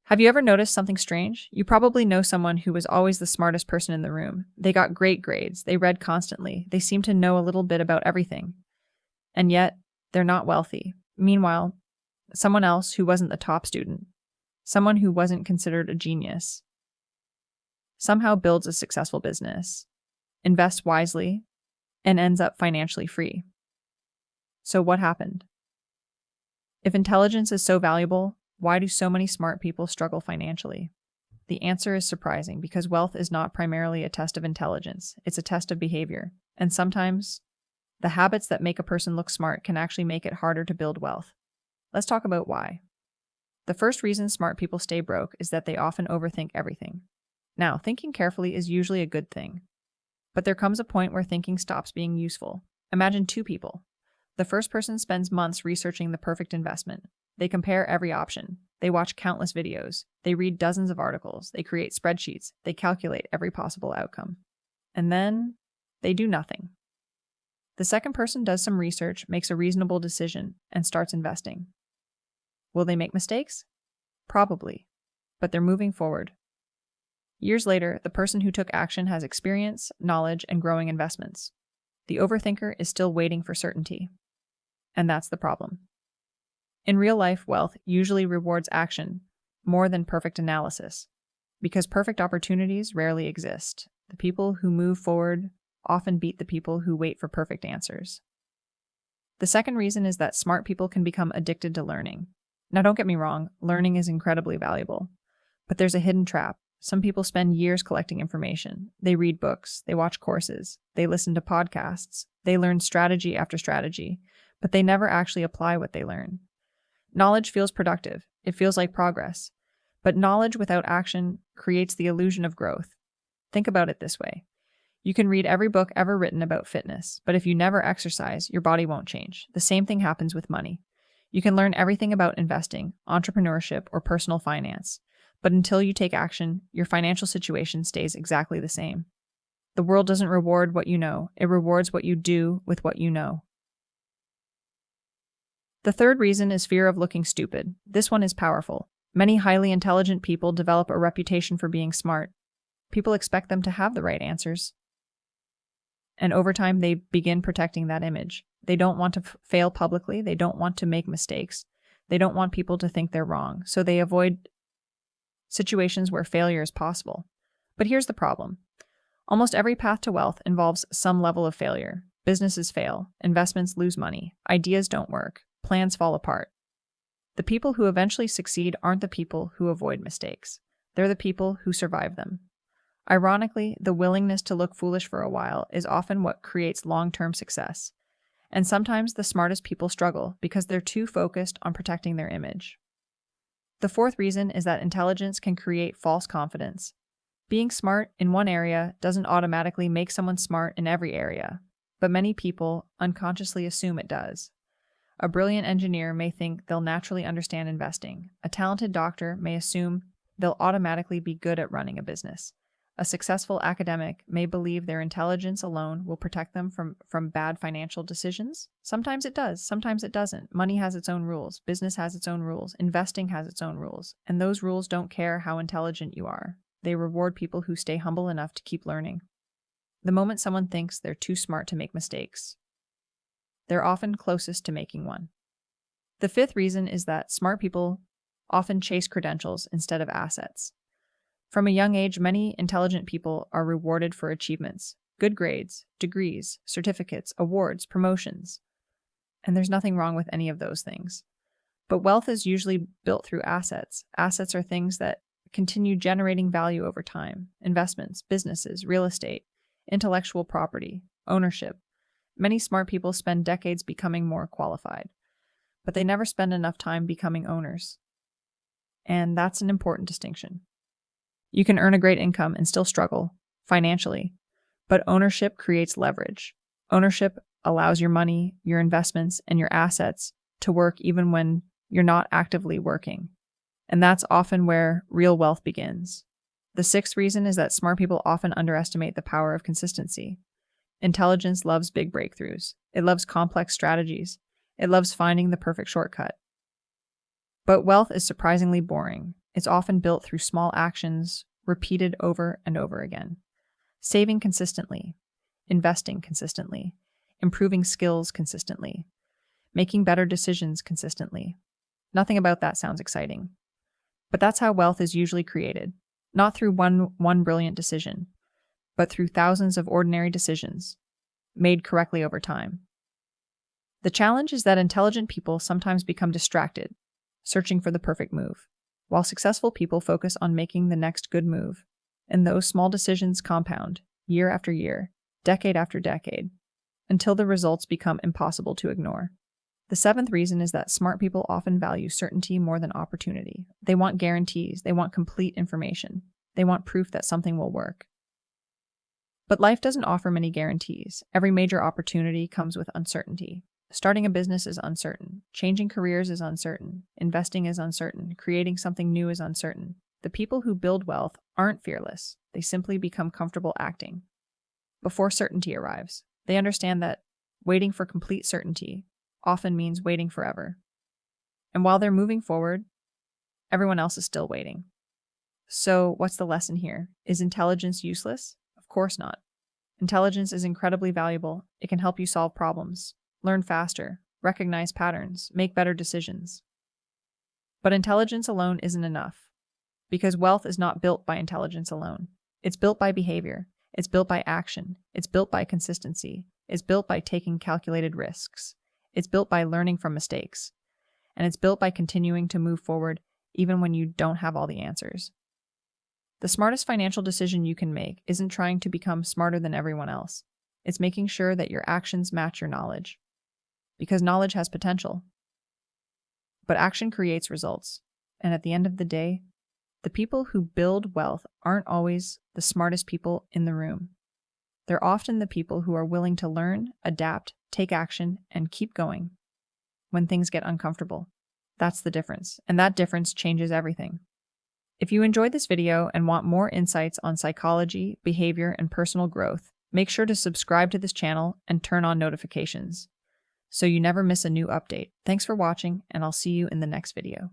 Have you ever noticed something strange? You probably know someone who was always the smartest person in the room. They got great grades, they read constantly, they seem to know a little bit about everything. And yet, they're not wealthy. Meanwhile, someone else who wasn't the top student, someone who wasn't considered a genius, somehow builds a successful business, invests wisely, and ends up financially free. So what happened? If intelligence is so valuable, why do so many smart people struggle financially? The answer is surprising because wealth is not primarily a test of intelligence, it's a test of behavior. And sometimes, the habits that make a person look smart can actually make it harder to build wealth. Let's talk about why. The first reason smart people stay broke is that they often overthink everything. Now, thinking carefully is usually a good thing. But there comes a point where thinking stops being useful. Imagine two people. The first person spends months researching the perfect investment. They compare every option. They watch countless videos. They read dozens of articles. They create spreadsheets. They calculate every possible outcome. And then they do nothing. The second person does some research, makes a reasonable decision, and starts investing. Will they make mistakes? Probably. But they're moving forward. Years later, the person who took action has experience, knowledge, and growing investments. The overthinker is still waiting for certainty. And that's the problem. In real life, wealth usually rewards action more than perfect analysis, because perfect opportunities rarely exist. The people who move forward often beat the people who wait for perfect answers. The second reason is that smart people can become addicted to learning. Now, don't get me wrong, learning is incredibly valuable. But there's a hidden trap. Some people spend years collecting information. They read books, they watch courses, they listen to podcasts, they learn strategy after strategy, but they never actually apply what they learn. Knowledge feels productive. It feels like progress. But knowledge without action creates the illusion of growth. Think about it this way. You can read every book ever written about fitness, but if you never exercise, your body won't change. The same thing happens with money. You can learn everything about investing, entrepreneurship, or personal finance, but until you take action, your financial situation stays exactly the same. The world doesn't reward what you know, it rewards what you do with what you know. The third reason is fear of looking stupid. This one is powerful. Many highly intelligent people develop a reputation for being smart. People expect them to have the right answers. And over time, they begin protecting that image. They don't want to fail publicly. They don't want to make mistakes. They don't want people to think they're wrong. So they avoid situations where failure is possible. But here's the problem. Almost every path to wealth involves some level of failure. Businesses fail. Investments lose money. Ideas don't work. Plans fall apart. The people who eventually succeed aren't the people who avoid mistakes. They're the people who survive them. Ironically, the willingness to look foolish for a while is often what creates long-term success. And sometimes the smartest people struggle because they're too focused on protecting their image. The fourth reason is that intelligence can create false confidence. Being smart in one area doesn't automatically make someone smart in every area, but many people unconsciously assume it does. A brilliant engineer may think they'll naturally understand investing. A talented doctor may assume they'll automatically be good at running a business. A successful academic may believe their intelligence alone will protect them from bad financial decisions. Sometimes it does, sometimes it doesn't. Money has its own rules, business has its own rules, investing has its own rules, and those rules don't care how intelligent you are. They reward people who stay humble enough to keep learning. The moment someone thinks they're too smart to make mistakes, they're often closest to making one. The fifth reason is that smart people often chase credentials instead of assets. From a young age, many intelligent people are rewarded for achievements, good grades, degrees, certificates, awards, promotions. And there's nothing wrong with any of those things. But wealth is usually built through assets. Assets are things that continue generating value over time. Investments, businesses, real estate, intellectual property, ownership. Many smart people spend decades becoming more qualified, but they never spend enough time becoming owners. And that's an important distinction. You can earn a great income and still struggle financially, but ownership creates leverage. Ownership allows your money, your investments, and your assets to work even when you're not actively working. And that's often where real wealth begins. The sixth reason is that smart people often underestimate the power of consistency. Intelligence loves big breakthroughs. It loves complex strategies. It loves finding the perfect shortcut. But wealth is surprisingly boring. It's often built through small actions repeated over and over again. Saving consistently, investing consistently, improving skills consistently, making better decisions consistently. Nothing about that sounds exciting. But that's how wealth is usually created, not through one brilliant decision, but through thousands of ordinary decisions, made correctly over time. The challenge is that intelligent people sometimes become distracted, searching for the perfect move, while successful people focus on making the next good move, and those small decisions compound, year after year, decade after decade, until the results become impossible to ignore. The seventh reason is that smart people often value certainty more than opportunity. They want guarantees, they want complete information, they want proof that something will work. But life doesn't offer many guarantees. Every major opportunity comes with uncertainty. Starting a business is uncertain. Changing careers is uncertain. Investing is uncertain. Creating something new is uncertain. The people who build wealth aren't fearless. They simply become comfortable acting before certainty arrives. They understand that waiting for complete certainty often means waiting forever. And while they're moving forward, everyone else is still waiting. So what's the lesson here? Is intelligence useless? Of course not. Intelligence is incredibly valuable. It can help you solve problems, learn faster, recognize patterns, make better decisions. But intelligence alone isn't enough, because wealth is not built by intelligence alone. It's built by behavior. It's built by action. It's built by consistency. It's built by taking calculated risks. It's built by learning from mistakes. And it's built by continuing to move forward even when you don't have all the answers. The smartest financial decision you can make isn't trying to become smarter than everyone else. It's making sure that your actions match your knowledge. Because knowledge has potential. But action creates results. And at the end of the day, the people who build wealth aren't always the smartest people in the room. They're often the people who are willing to learn, adapt, take action, and keep going when things get uncomfortable. That's the difference, and that difference changes everything. If you enjoyed this video and want more insights on psychology, behavior, and personal growth, make sure to subscribe to this channel and turn on notifications so you never miss a new update. Thanks for watching, and I'll see you in the next video.